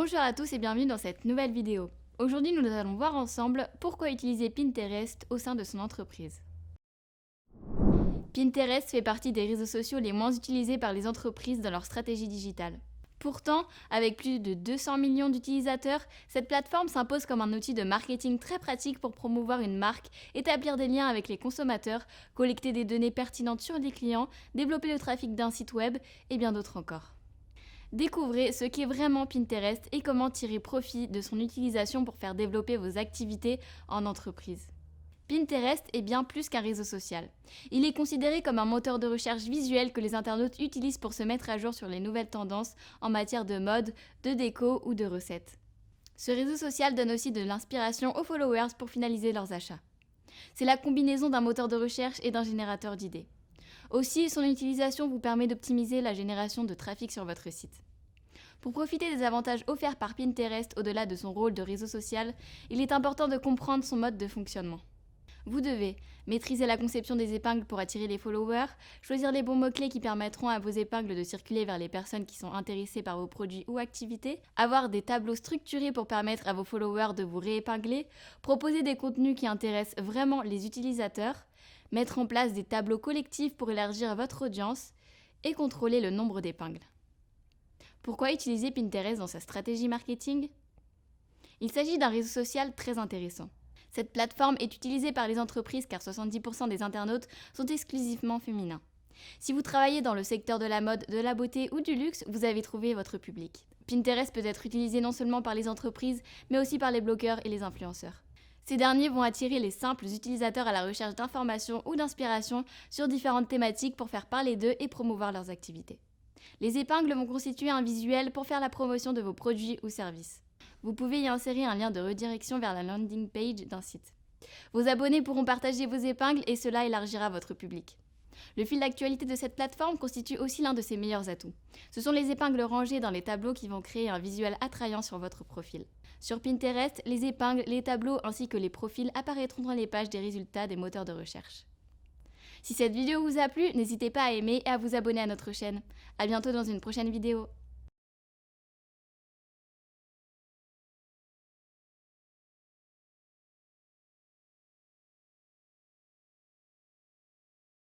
Bonjour à tous et bienvenue dans cette nouvelle vidéo. Aujourd'hui, nous allons voir ensemble pourquoi utiliser Pinterest au sein de son entreprise. Pinterest fait partie des réseaux sociaux les moins utilisés par les entreprises dans leur stratégie digitale. Pourtant, avec plus de 200 millions d'utilisateurs, cette plateforme s'impose comme un outil de marketing très pratique pour promouvoir une marque, établir des liens avec les consommateurs, collecter des données pertinentes sur les clients, développer le trafic d'un site web et bien d'autres encore. Découvrez ce qu'est vraiment Pinterest et comment tirer profit de son utilisation pour faire développer vos activités en entreprise. Pinterest est bien plus qu'un réseau social. Il est considéré comme un moteur de recherche visuel que les internautes utilisent pour se mettre à jour sur les nouvelles tendances en matière de mode, de déco ou de recettes. Ce réseau social donne aussi de l'inspiration aux followers pour finaliser leurs achats. C'est la combinaison d'un moteur de recherche et d'un générateur d'idées. Aussi, son utilisation vous permet d'optimiser la génération de trafic sur votre site. Pour profiter des avantages offerts par Pinterest au-delà de son rôle de réseau social, il est important de comprendre son mode de fonctionnement. Vous devez maîtriser la conception des épingles pour attirer les followers, choisir les bons mots-clés qui permettront à vos épingles de circuler vers les personnes qui sont intéressées par vos produits ou activités, avoir des tableaux structurés pour permettre à vos followers de vous réépingler, proposer des contenus qui intéressent vraiment les utilisateurs, mettre en place des tableaux collectifs pour élargir votre audience et contrôler le nombre d'épingles. Pourquoi utiliser Pinterest dans sa stratégie marketing ? Il s'agit d'un réseau social très intéressant. Cette plateforme est utilisée par les entreprises car 70% des internautes sont exclusivement féminins. Si vous travaillez dans le secteur de la mode, de la beauté ou du luxe, vous avez trouvé votre public. Pinterest peut être utilisé non seulement par les entreprises, mais aussi par les blogueurs et les influenceurs. Ces derniers vont attirer les simples utilisateurs à la recherche d'informations ou d'inspiration sur différentes thématiques pour faire parler d'eux et promouvoir leurs activités. Les épingles vont constituer un visuel pour faire la promotion de vos produits ou services. Vous pouvez y insérer un lien de redirection vers la landing page d'un site. Vos abonnés pourront partager vos épingles et cela élargira votre public. Le fil d'actualité de cette plateforme constitue aussi l'un de ses meilleurs atouts. Ce sont les épingles rangées dans les tableaux qui vont créer un visuel attrayant sur votre profil. Sur Pinterest, les épingles, les tableaux ainsi que les profils apparaîtront dans les pages des résultats des moteurs de recherche. Si cette vidéo vous a plu, n'hésitez pas à aimer et à vous abonner à notre chaîne. À bientôt dans une prochaine vidéo.